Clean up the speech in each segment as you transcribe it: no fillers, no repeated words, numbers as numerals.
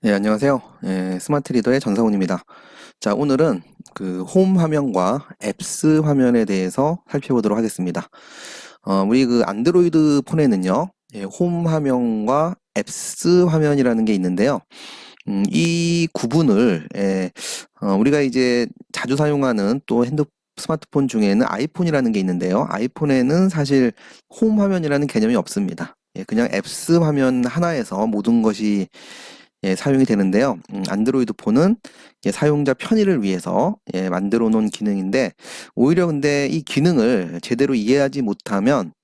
네, 안녕하세요. 스마트 리더의 전상훈입니다. 자, 오늘은 그 홈 화면과 앱스 화면에 대해서 살펴보도록 하겠습니다. 우리 그 안드로이드 폰에는요, 홈 화면과 앱스 화면이라는 게 있는데요. 이 구분을, 우리가 이제 자주 사용하는 또 스마트폰 중에는 아이폰이라는 게 있는데요. 아이폰에는 사실 홈 화면이라는 개념이 없습니다. 그냥 앱스 화면 하나에서 모든 것이 사용이 되는데요. 안드로이드 폰은 사용자 편의를 위해서 만들어 놓은 기능인데, 오히려 근데 이 기능을 제대로 이해하지 못하면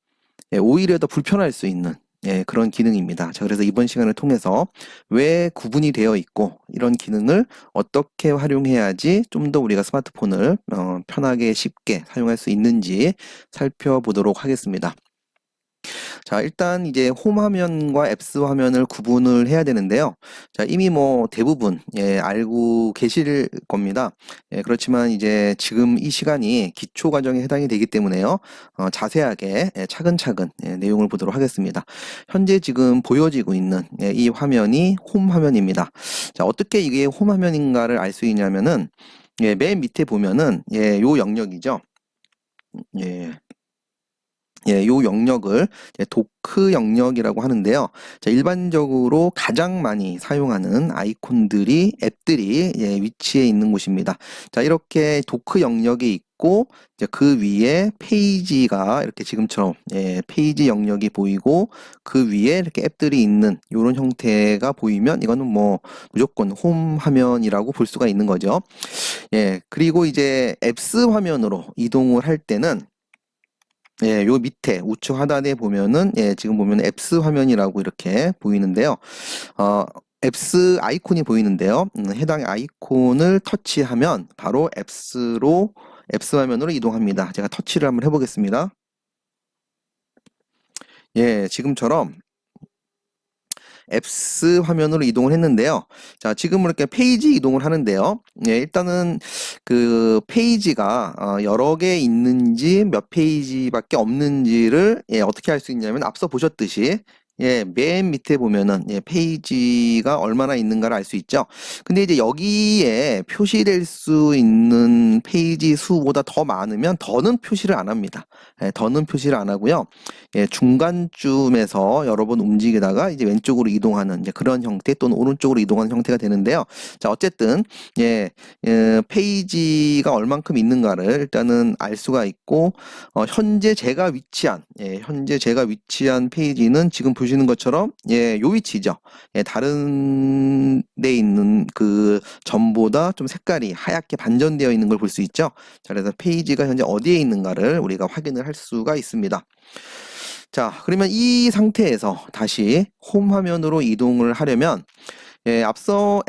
오히려 더 불편할 수 있는 그런 기능입니다. 자, 그래서 이번 시간을 통해서 왜 구분이 되어 있고 이런 기능을 어떻게 활용해야지 좀 더 우리가 스마트폰을 편하게 쉽게 사용할 수 있는지 살펴보도록 하겠습니다. 자, 일단 이제 홈 화면과 앱스 화면을 구분을 해야 되는데요. 자, 이미 뭐 대부분 알고 계실 겁니다. 그렇지만 이제 지금 이 시간이 기초 과정에 해당이 되기 때문에요. 자세하게 차근차근 내용을 보도록 하겠습니다. 현재 지금 보여지고 있는 이 화면이 홈 화면입니다. 자, 어떻게 이게 홈 화면인가를 알 수 있냐면은 맨 밑에 보면은 요 영역이죠. 예. 요 영역을 도크 영역이라고 하는데요. 자, 일반적으로 가장 많이 사용하는 아이콘들이 앱들이 위치해 있는 곳입니다. 자, 이렇게 도크 영역이 있고 이제 그 위에 페이지가 이렇게 지금처럼 페이지 영역이 보이고 그 위에 이렇게 앱들이 있는 이런 형태가 보이면 이거는 뭐 무조건 홈 화면이라고 볼 수가 있는 거죠. 그리고 이제 앱스 화면으로 이동을 할 때는 요 밑에 우측 하단에 보면은 지금 보면 앱스 화면이라고 이렇게 보이는데요. 어, 앱스 아이콘이 보이는데요. 해당 아이콘을 터치하면 바로 앱스 화면으로 이동합니다. 제가 터치를 한번 해보겠습니다. 지금처럼 앱스 화면으로 이동을 했는데요. 자, 지금 이렇게 페이지 이동을 하는데요. 일단은 그 페이지가 여러 개 있는지 몇 페이지밖에 없는지를 어떻게 할 수 있냐면 앞서 보셨듯이 맨 밑에 보면은 페이지가 얼마나 있는가를 알 수 있죠. 근데 이제 여기에 표시될 수 있는 페이지 수보다 더 많으면 더는 표시를 안 합니다. 더는 표시를 안 하고요. 중간쯤에서 여러 번 움직이다가 이제 왼쪽으로 이동하는 이제 그런 형태 또는 오른쪽으로 이동하는 형태가 되는데요. 자, 어쨌든 페이지가 얼만큼 있는가를 일단은 알 수가 있고 현재 제가 위치한 페이지는 지금 보시는 것처럼 요 위치죠. 다른 데 있는 그 점보다 좀 색깔이 하얗게 반전되어 있는 걸 볼 수 있죠. 자, 그래서 페이지가 현재 어디에 있는가를 우리가 확인을 할 수가 있습니다. 자, 그러면 이 상태에서 다시 홈 화면으로 이동을 하려면 앞서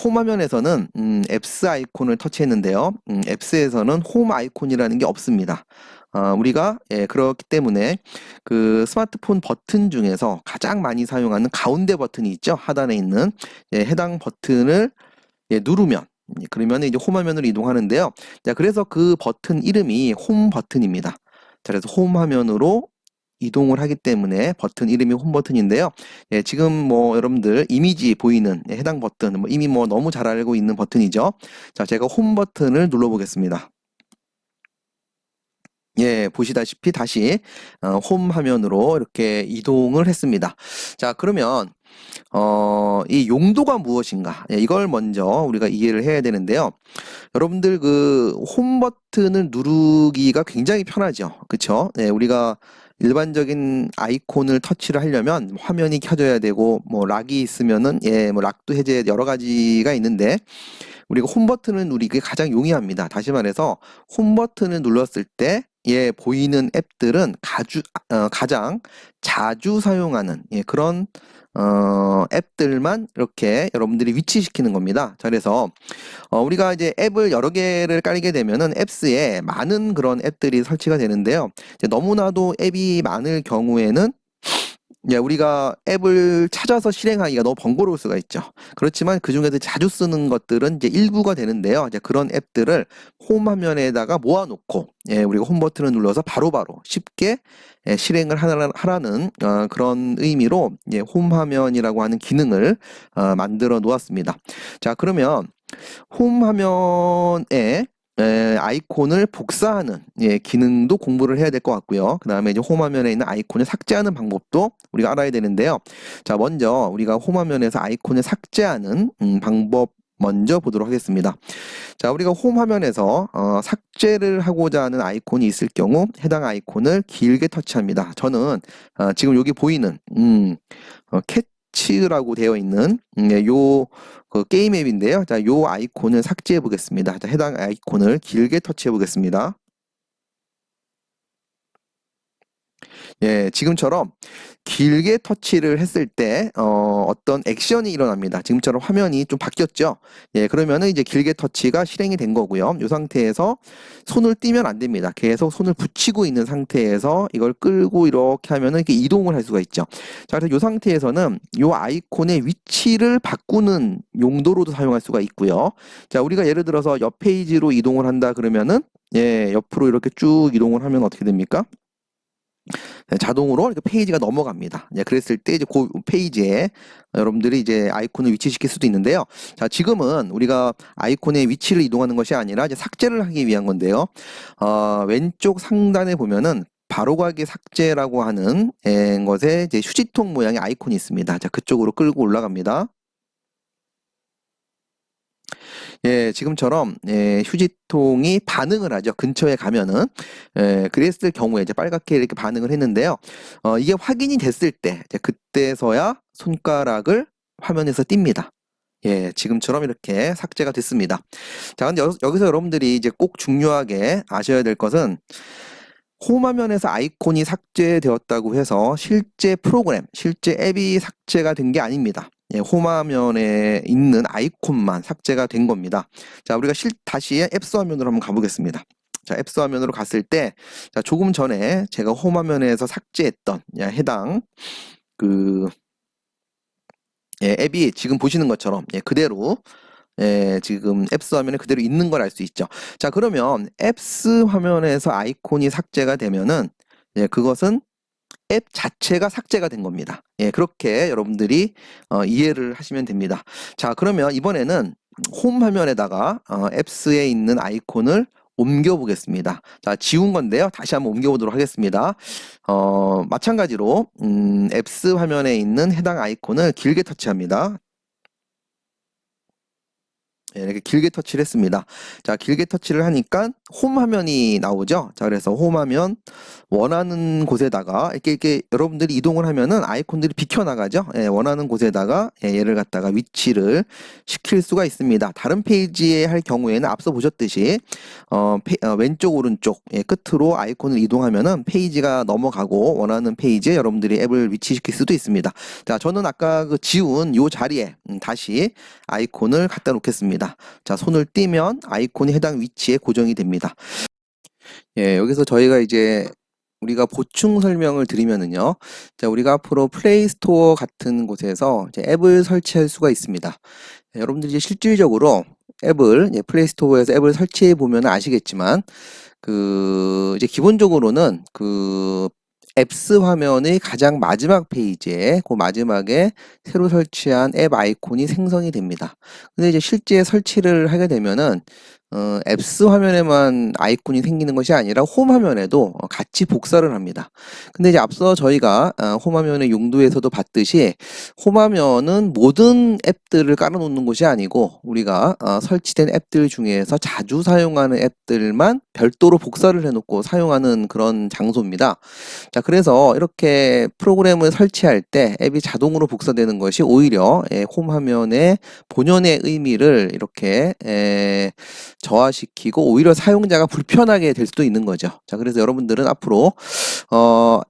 홈 화면에서는 앱스 아이콘을 터치했는데요. 앱스에서는 홈 아이콘이라는 게 없습니다. 우리가 그렇기 때문에 그 스마트폰 버튼 중에서 가장 많이 사용하는 가운데 버튼이 있죠. 하단에 있는 해당 버튼을 누르면 그러면 이제 홈 화면으로 이동하는데요. 자, 그래서 그 버튼 이름이 홈 버튼입니다. 자, 그래서 홈 화면으로 이동을 하기 때문에 버튼 이름이 홈 버튼인데요. 지금 뭐 여러분들 이미지 보이는 해당 버튼 뭐 이미 뭐 너무 잘 알고 있는 버튼이죠. 자, 제가 홈 버튼을 눌러 보겠습니다. 보시다시피 다시 홈 화면으로 이렇게 이동을 했습니다. 자, 그러면 이 용도가 무엇인가? 이걸 먼저 우리가 이해를 해야 되는데요. 여러분들 그 홈 버튼을 누르기가 굉장히 편하죠. 그쵸? 우리가 일반적인 아이콘을 터치를 하려면 화면이 켜져야 되고 뭐 락이 있으면은 뭐 락도 해제 여러 가지가 있는데 우리가 홈 버튼을 누르기 가장 용이합니다. 다시 말해서 홈 버튼을 눌렀을 때 보이는 앱들은 가장 자주 사용하는 그런 앱들만 이렇게 여러분들이 위치시키는 겁니다. 자, 그래서 우리가 이제 앱을 여러 개를 깔게 되면은 앱스에 많은 그런 앱들이 설치가 되는데요. 이제 너무나도 앱이 많을 경우에는 예, 우리가 앱을 찾아서 실행하기가 너무 번거로울 수가 있죠. 그렇지만 그 중에서 자주 쓰는 것들은 이제 일부가 되는데요. 이제 그런 앱들을 홈 화면에다가 모아놓고, 예, 우리가 홈 버튼을 눌러서 바로바로 쉽게 예, 실행을 하라는 그런 의미로 예, 홈 화면이라고 하는 기능을 만들어 놓았습니다. 자, 그러면 홈 화면에 아이콘을 복사하는 예, 기능도 공부를 해야 될 것 같고요. 그 다음에 이제 홈 화면에 있는 아이콘을 삭제하는 방법도 우리가 알아야 되는데요. 자, 먼저 우리가 홈 화면에서 아이콘을 삭제하는 방법 먼저 보도록 하겠습니다. 자, 우리가 홈 화면에서 삭제를 하고자 하는 아이콘이 있을 경우 해당 아이콘을 길게 터치합니다. 저는 지금 여기 보이는 캐치라고 되어 있는 예, 그 게임 앱인데요. 자, 요 아이콘을 삭제해 보겠습니다. 자, 해당 아이콘을 길게 터치해 보겠습니다. 예, 지금처럼 길게 터치를 했을 때 어떤 액션이 일어납니다. 지금처럼 화면이 좀 바뀌었죠. 예, 그러면은 이제 길게 터치가 실행이 된 거고요. 이 상태에서 손을 띄면 안 됩니다. 계속 손을 붙이고 있는 상태에서 이걸 끌고 이렇게 하면은 이렇게 이동을 할 수가 있죠. 자, 그래서 이 상태에서는 이 아이콘의 위치를 바꾸는 용도로도 사용할 수가 있고요. 자, 우리가 예를 들어서 옆 페이지로 이동을 한다 그러면은 예, 옆으로 이렇게 쭉 이동을 하면 어떻게 됩니까? 자동으로 이렇게 페이지가 넘어갑니다. 예, 그랬을 때 이제 그 페이지에 여러분들이 이제 아이콘을 위치시킬 수도 있는데요. 자, 지금은 우리가 아이콘의 위치를 이동하는 것이 아니라 이제 삭제를 하기 위한 건데요. 왼쪽 상단에 보면은 바로가기 삭제라고 하는 것에 이제 휴지통 모양의 아이콘이 있습니다. 자, 그쪽으로 끌고 올라갑니다. 예, 지금처럼 예, 휴지통이 반응을 하죠. 근처에 가면은 예, 그랬을 경우에 이제 빨갛게 이렇게 반응을 했는데요. 이게 확인이 됐을 때 이제 그때서야 손가락을 화면에서 띱니다. 예, 지금처럼 이렇게 삭제가 됐습니다. 자, 근데 여기서 여러분들이 이제 꼭 중요하게 아셔야 될 것은 홈 화면에서 아이콘이 삭제되었다고 해서 실제 프로그램, 실제 앱이 삭제가 된 게 아닙니다. 예, 홈 화면에 있는 아이콘만 삭제가 된 겁니다. 자, 우리가 다시 앱스 화면으로 한번 가보겠습니다. 자, 앱스 화면으로 갔을 때, 자, 조금 전에 제가 홈 화면에서 삭제했던 해당 그 예, 앱이 지금 보시는 것처럼 예, 그대로 예, 지금 앱스 화면에 그대로 있는 걸 알 수 있죠. 자, 그러면 앱스 화면에서 아이콘이 삭제가 되면은 예, 그것은 앱 자체가 삭제가 된 겁니다. 예, 그렇게 여러분들이 이해를 하시면 됩니다. 자, 그러면 이번에는 홈 화면에다가 앱스에 있는 아이콘을 옮겨 보겠습니다. 자, 지운 건데요. 다시 한번 옮겨 보도록 하겠습니다. 마찬가지로 앱스 화면에 있는 해당 아이콘을 길게 터치합니다. 예, 이렇게 길게 터치를 했습니다. 자, 길게 터치를 하니까 홈 화면이 나오죠. 자, 그래서 홈 화면 원하는 곳에다가 이렇게 여러분들이 이동을 하면은 아이콘들이 비켜나가죠. 예, 원하는 곳에다가 예, 얘를 갖다가 위치를 시킬 수가 있습니다. 다른 페이지에 할 경우에는 앞서 보셨듯이 왼쪽 오른쪽 예, 끝으로 아이콘을 이동하면은 페이지가 넘어가고 원하는 페이지에 여러분들이 앱을 위치시킬 수도 있습니다. 자, 저는 아까 그 지운 요 자리에 다시 아이콘을 갖다 놓겠습니다. 자, 손을 띄면 아이콘이 해당 위치에 고정이 됩니다. 예, 여기서 저희가 이제 우리가 보충 설명을 드리면은요. 자, 우리가 앞으로 플레이 스토어 같은 곳에서 이제 앱을 설치할 수가 있습니다. 예, 여러분들이 이제 실질적으로 앱을 플레이 스토어에서 앱을 설치해 보면 아시겠지만 이제 기본적으로는 앱스 화면의 가장 마지막 페이지에 그 마지막에 새로 설치한 앱 아이콘이 생성이 됩니다. 근데 이제 실제 설치를 하게 되면은 앱스 화면에만 아이콘이 생기는 것이 아니라 홈 화면에도 같이 복사를 합니다. 근데 이제 앞서 저희가 홈 화면의 용도에서도 봤듯이 홈 화면은 모든 앱들을 깔아놓는 곳이 아니고 우리가 설치된 앱들 중에서 자주 사용하는 앱들만 별도로 복사를 해놓고 사용하는 그런 장소입니다. 자, 그래서 이렇게 프로그램을 설치할 때 앱이 자동으로 복사되는 것이 오히려 홈 화면의 본연의 의미를 이렇게 저하시키고 오히려 사용자가 불편하게 될 수도 있는 거죠. 자, 그래서 여러분들은 앞으로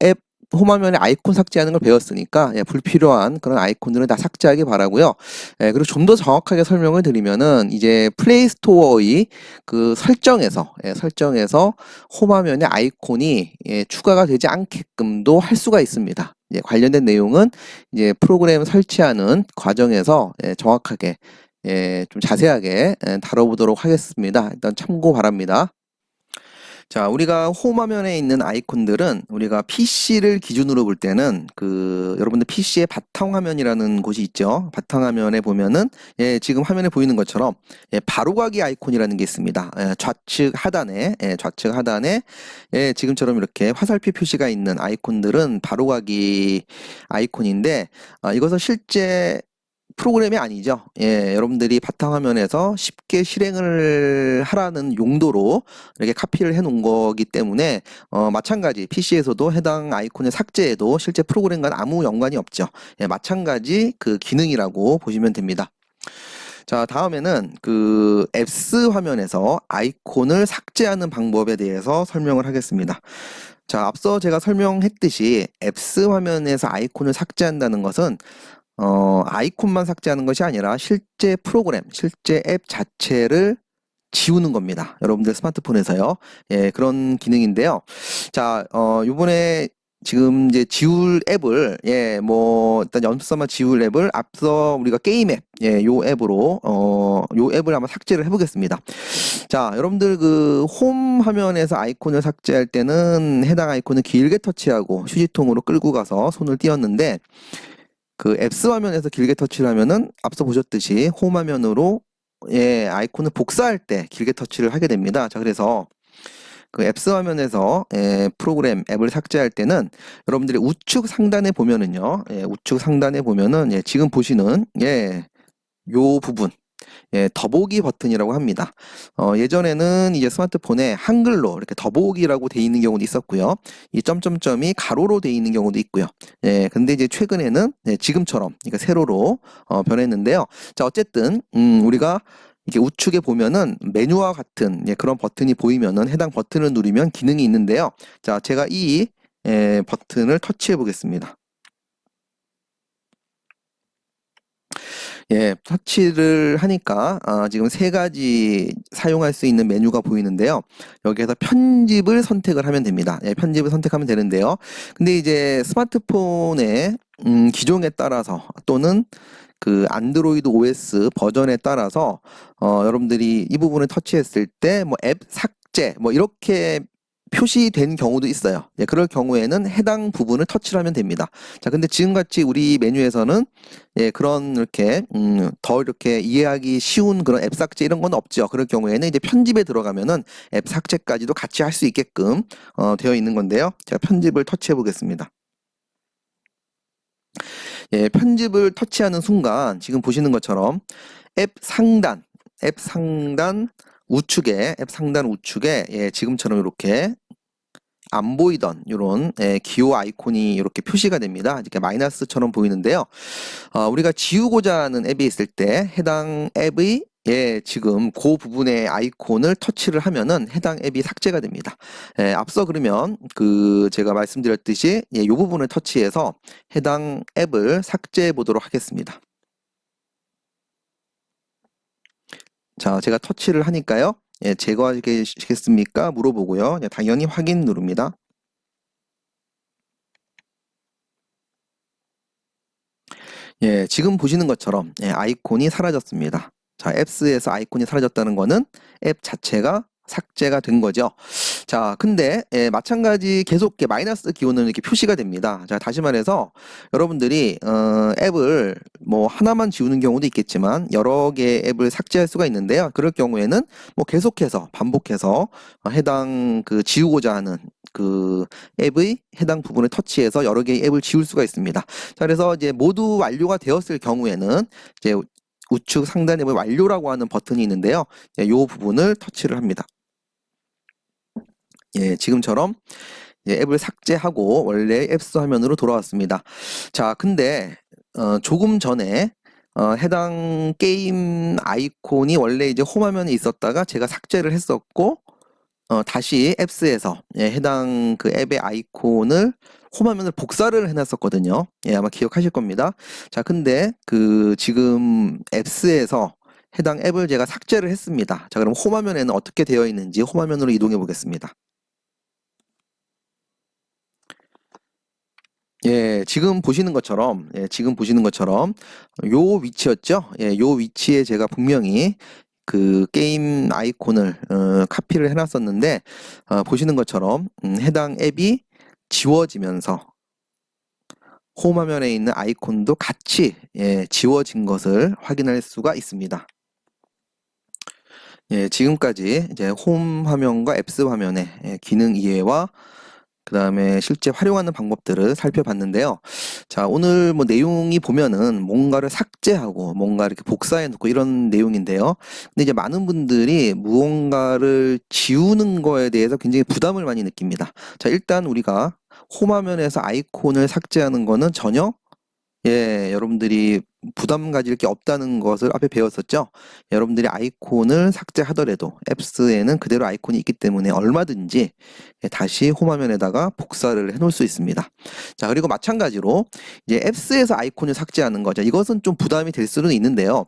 앱 홈화면에 아이콘 삭제하는 걸 배웠으니까 불필요한 그런 아이콘들은 다 삭제하기 바라고요. 그리고 좀 더 정확하게 설명을 드리면은 이제 플레이 스토어의 그 설정에서 홈화면에 아이콘이 추가가 되지 않게끔도 할 수가 있습니다. 관련된 내용은 이제 프로그램 설치하는 과정에서 정확하게 좀 자세하게 다뤄보도록 하겠습니다. 일단 참고 바랍니다. 자, 우리가 홈 화면에 있는 아이콘들은 우리가 PC를 기준으로 볼 때는 여러분들 PC의 바탕화면이라는 곳이 있죠. 바탕화면에 보면은 지금 화면에 보이는 것처럼 바로가기 아이콘이라는 게 있습니다. 좌측 하단에 지금처럼 이렇게 화살표 표시가 있는 아이콘들은 바로가기 아이콘인데 이것은 실제 프로그램이 아니죠. 여러분들이 바탕화면에서 쉽게 실행을 하라는 용도로 이렇게 카피를 해 놓은 거기 때문에 마찬가지 PC에서도 해당 아이콘의 삭제에도 실제 프로그램과는 아무 연관이 없죠. 마찬가지 그 기능이라고 보시면 됩니다. 자, 다음에는 앱스 화면에서 아이콘을 삭제하는 방법에 대해서 설명을 하겠습니다. 자, 앞서 제가 설명했듯이 앱스 화면에서 아이콘을 삭제한다는 것은 아이콘만 삭제하는 것이 아니라 실제 프로그램, 실제 앱 자체를 지우는 겁니다. 여러분들 스마트폰에서요. 그런 기능인데요. 자, 요번에 지금 이제 지울 앱을, 일단 연습 삼아 지울 앱을 앞서 우리가 게임 앱, 요 앱으로, 요 앱을 한번 삭제를 해보겠습니다. 자, 여러분들 홈 화면에서 아이콘을 삭제할 때는 해당 아이콘을 길게 터치하고 휴지통으로 끌고 가서 손을 띄었는데, 앱스 화면에서 길게 터치를 하면은 앞서 보셨듯이 홈 화면으로 아이콘을 복사할 때 길게 터치를 하게 됩니다. 자, 그래서 앱스 화면에서 프로그램 앱을 삭제할 때는 여러분들이 우측 상단에 보면은요, 우측 상단에 보면은 지금 보시는 요 부분 더보기 버튼이라고 합니다. 예전에는 이제 스마트폰에 한글로 이렇게 더보기라고 돼 있는 경우도 있었고요. 이 점점점이 가로로 돼 있는 경우도 있고요. 근데 이제 최근에는 지금처럼 그러니까 세로로 변했는데요. 자, 어쨌든 우리가 이게 우측에 보면은 메뉴와 같은 그런 버튼이 보이면은 해당 버튼을 누르면 기능이 있는데요. 자, 제가 이 버튼을 터치해 보겠습니다. 터치를 하니까 지금 세 가지 사용할 수 있는 메뉴가 보이는데요. 여기에서 편집을 선택을 하면 됩니다. 편집을 선택하면 되는데요. 근데 이제 스마트폰의 기종에 따라서 또는 안드로이드 OS 버전에 따라서 여러분들이 이 부분을 터치했을 때 뭐 앱 삭제 뭐 이렇게 표시된 경우도 있어요. 그럴 경우에는 해당 부분을 터치를 하면 됩니다. 자, 근데 지금같이 우리 메뉴에서는 그런 이렇게 더 이렇게 이해하기 쉬운 그런 앱 삭제 이런 건 없죠. 그럴 경우에는 이제 편집에 들어가면은 앱 삭제까지도 같이 할 수 있게끔 되어 있는 건데요. 제가 편집을 터치해 보겠습니다. 편집을 터치하는 순간 지금 보시는 것처럼 앱 상단 우측에 지금처럼 이렇게 안 보이던 이런 기호 아이콘이 이렇게 표시가 됩니다. 이렇게 마이너스처럼 보이는데요. 우리가 지우고자 하는 앱이 있을 때 해당 앱의 지금 그 부분의 아이콘을 터치를 하면은 해당 앱이 삭제가 됩니다. 앞서 그러면 제가 말씀드렸듯이 이 부분을 터치해서 해당 앱을 삭제해 보도록 하겠습니다. 자, 제가 터치를 하니까요. 제거하시겠습니까? 물어보고요. 당연히 확인 누릅니다. 지금 보시는 것처럼 아이콘이 사라졌습니다. 자, 앱스에서 아이콘이 사라졌다는 거는 앱 자체가 삭제가 된 거죠. 자, 근데 마찬가지 계속 마이너스 기호는 이렇게 표시가 됩니다. 자, 다시 말해서 여러분들이 앱을 뭐 하나만 지우는 경우도 있겠지만 여러 개의 앱을 삭제할 수가 있는데요. 그럴 경우에는 뭐 계속해서 반복해서 해당 지우고자 하는 앱의 해당 부분을 터치해서 여러 개의 앱을 지울 수가 있습니다. 자, 그래서 이제 모두 완료가 되었을 경우에는 이제 우측 상단에 완료라고 하는 버튼이 있는데요. 이 부분을 터치를 합니다. 지금처럼 앱을 삭제하고 원래 앱스 화면으로 돌아왔습니다. 자, 근데 조금 전에 해당 게임 아이콘이 원래 이제 홈 화면에 있었다가 제가 삭제를 했었고 다시 앱스에서 해당 앱의 아이콘을 홈 화면을 복사를 해놨었거든요. 예, 아마 기억하실 겁니다. 자, 근데 지금 앱스에서 해당 앱을 제가 삭제를 했습니다. 자, 그럼 홈 화면에는 어떻게 되어 있는지 홈 화면으로 이동해 보겠습니다. 예, 지금 보시는 것처럼, 요 위치였죠? 예, 요 위치에 제가 분명히 그 게임 아이콘을 카피를 해놨었는데, 보시는 것처럼 해당 앱이 지워지면서 홈 화면에 있는 아이콘도 같이 지워진 것을 확인할 수가 있습니다. 예, 지금까지 이제 홈 화면과 앱스 화면의 기능 이해와 그 다음에 실제 활용하는 방법들을 살펴봤는데요. 자, 오늘 뭐 내용이 보면은 뭔가를 삭제하고 뭔가 이렇게 복사해 놓고 이런 내용인데요. 근데 이제 많은 분들이 무언가를 지우는 거에 대해서 굉장히 부담을 많이 느낍니다. 자, 일단 우리가 홈 화면에서 아이콘을 삭제하는 거는 전혀 여러분들이 부담 가질 게 없다는 것을 앞에 배웠었죠. 여러분들이 아이콘을 삭제하더라도 앱스에는 그대로 아이콘이 있기 때문에 얼마든지 다시 홈 화면에다가 복사를 해 놓을 수 있습니다. 자, 그리고 마찬가지로 이제 앱스에서 아이콘을 삭제하는 거죠. 이것은 좀 부담이 될 수는 있는데요.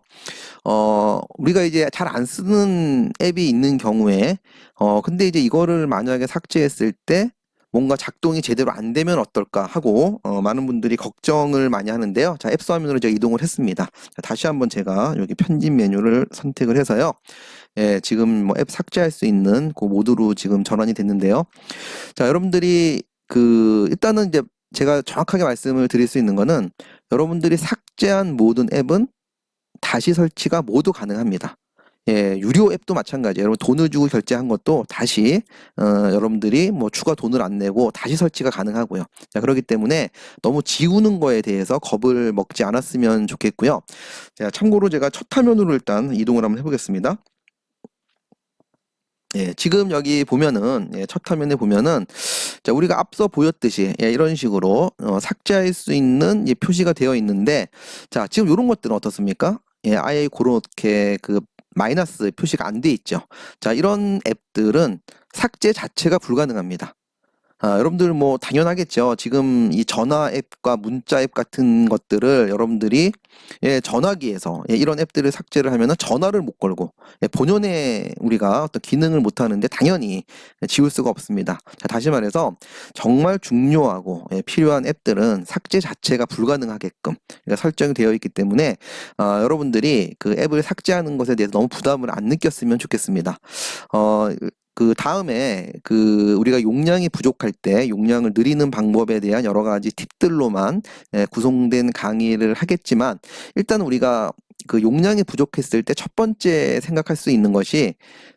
우리가 이제 잘 안 쓰는 앱이 있는 경우에 근데 이제 이거를 만약에 삭제했을 때 뭔가 작동이 제대로 안 되면 어떨까 하고 많은 분들이 걱정을 많이 하는데요. 자, 앱스 화면으로 제가 이동을 했습니다. 자, 다시 한번 제가 여기 편집 메뉴를 선택을 해서요. 예, 지금 뭐 앱 삭제할 수 있는 그 모드로 지금 전환이 됐는데요. 자, 여러분들이 일단은 이제 제가 정확하게 말씀을 드릴 수 있는 거는 여러분들이 삭제한 모든 앱은 다시 설치가 모두 가능합니다. 예, 유료 앱도 마찬가지예요. 여러분 돈을 주고 결제한 것도 다시 여러분들이 뭐 추가 돈을 안 내고 다시 설치가 가능하고요. 자, 그렇기 때문에 너무 지우는 거에 대해서 겁을 먹지 않았으면 좋겠고요. 자, 참고로 제가 첫 화면으로 일단 이동을 한번 해보겠습니다. 예, 지금 여기 보면은 첫 화면에 보면은 자, 우리가 앞서 보였듯이 이런 식으로 삭제할 수 있는 표시가 되어 있는데 자, 지금 이런 것들은 어떻습니까? 예, 아예 그렇게 마이너스 표시가 안 돼 있죠. 자, 이런 앱들은 삭제 자체가 불가능합니다. 여러분들 뭐 당연하겠죠. 지금 이 전화 앱과 문자 앱 같은 것들을 여러분들이 전화기에서 이런 앱들을 삭제를 하면은 전화를 못 걸고 본연의 우리가 어떤 기능을 못 하는데 당연히 지울 수가 없습니다. 자, 다시 말해서 정말 중요하고 필요한 앱들은 삭제 자체가 불가능하게끔 설정이 되어 있기 때문에 여러분들이 그 앱을 삭제하는 것에 대해서 너무 부담을 안 느꼈으면 좋겠습니다. 다음에 우리가 용량이 부족할 때 용량을 늘리는 방법에 대한 여러 가지 팁들로만 구성된 강의를 하겠지만 일단 우리가 용량이 부족했을 때 첫 번째 생각할 수 있는 것이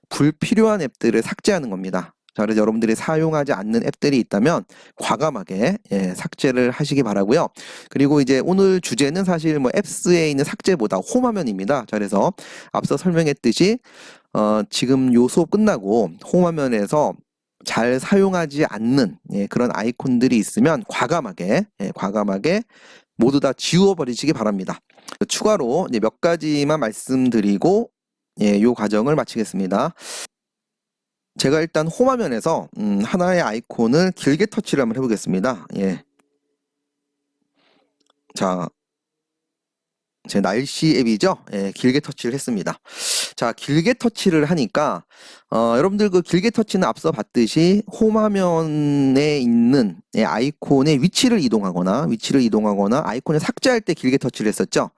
불필요한 앱들을 삭제하는 겁니다. 자, 그래서 여러분들이 사용하지 않는 앱들이 있다면 과감하게 삭제를 하시기 바라고요. 그리고 이제 오늘 주제는 사실 뭐 앱스에 있는 삭제보다 홈 화면입니다. 자, 그래서 앞서 설명했듯이 지금 요 수업 끝나고 홈 화면에서 잘 사용하지 않는 그런 아이콘들이 있으면 과감하게 모두 다 지워버리시기 바랍니다. 추가로 이제 몇 가지만 말씀드리고 요 과정을 마치겠습니다. 제가 일단 홈 화면에서 하나의 아이콘을 길게 터치를 한번 해보겠습니다. 예. 자, 제 날씨 앱이죠. 예, 길게 터치를 했습니다. 자, 길게 터치를 하니까 여러분들 길게 터치는 앞서 봤듯이 홈 화면에 있는 아이콘의 위치를 이동하거나 아이콘을 삭제할 때 길게 터치를 했었죠.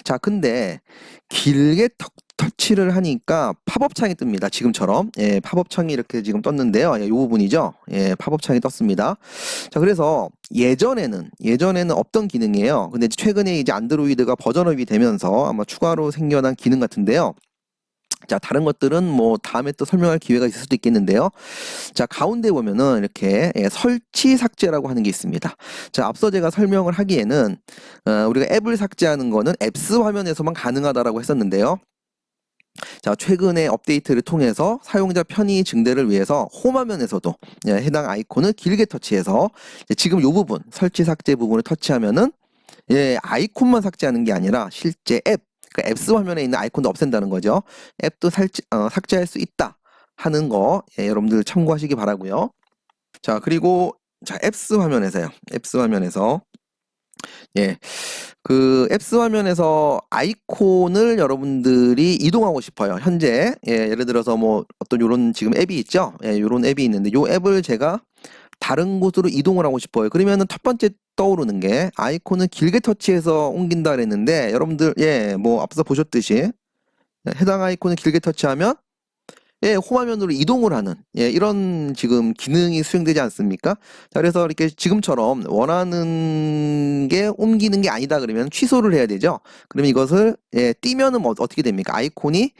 자, 근데 길게 터치를 하니까 팝업 창이 뜹니다. 지금처럼 팝업 창이 이렇게 지금 떴는데요. 이 부분이죠. 팝업 창이 떴습니다. 자, 그래서 예전에는 없던 기능이에요. 근데 최근에 이제 안드로이드가 버전업이 되면서 아마 추가로 생겨난 기능 같은데요. 자, 다른 것들은 뭐 다음에 또 설명할 기회가 있을 수도 있겠는데요. 자, 가운데 보면은 이렇게 설치 삭제라고 하는 게 있습니다. 자, 앞서 제가 설명을 하기에는 우리가 앱을 삭제하는 거는 앱스 화면에서만 가능하다라고 했었는데요. 자, 최근에 업데이트를 통해서 사용자 편의 증대를 위해서 홈 화면에서도 해당 아이콘을 길게 터치해서 지금 이 부분 설치 삭제 부분을 터치하면은 아이콘만 삭제하는 게 아니라 실제 앱, 그러니까 앱스 화면에 있는 아이콘도 없앤다는 거죠. 앱도 삭제할 수 있다 하는 거 여러분들 참고하시기 바라고요. 자, 그리고 자, 앱스 화면에서요. 앱스 화면에서 예, 그 앱스 화면에서 아이콘을 여러분들이 이동하고 싶어요. 현재 예를 들어서 뭐 어떤 요런 지금 앱이 있죠. 예, 요런 앱이 있는데 요 앱을 제가 다른 곳으로 이동을 하고 싶어요. 그러면은 첫 번째 떠오르는 게 아이콘을 길게 터치해서 옮긴다 그랬는데 여러분들 뭐 앞서 보셨듯이 해당 아이콘을 길게 터치하면 홈 화면으로 이동을 하는 이런 지금 기능이 수행되지 않습니까? 자, 그래서 이렇게 지금처럼 원하는 게 옮기는 게 아니다 그러면 취소를 해야 되죠. 그러면 이것을 띄면은 뭐 어떻게 됩니까? 아이콘이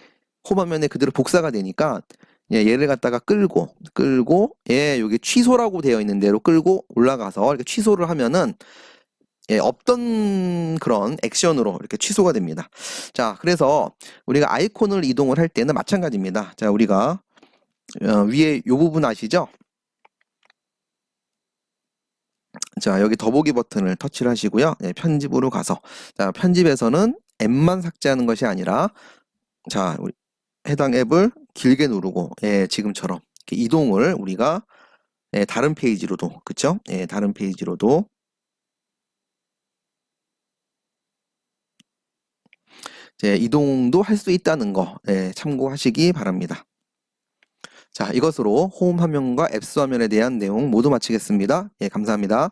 홈 화면에 그대로 복사가 되니까 얘를 갖다가 끌고 여기 취소라고 되어 있는 대로 끌고 올라가서 이렇게 취소를 하면은 없던 그런 액션으로 이렇게 취소가 됩니다. 자, 그래서 우리가 아이콘을 이동을 할 때는 마찬가지입니다. 자, 우리가 위에 요 부분 아시죠? 자, 여기 더보기 버튼을 터치를 하시고요. 편집으로 가서 자, 편집에서는 앱만 삭제하는 것이 아니라 자, 해당 앱을 길게 누르고 지금처럼 이렇게 이동을 우리가 다른 페이지로도 그쵸? 다른 페이지로도 이동도 할 수 있다는 거 참고하시기 바랍니다. 자, 이것으로 홈 화면과 앱스 화면에 대한 내용 모두 마치겠습니다. 감사합니다.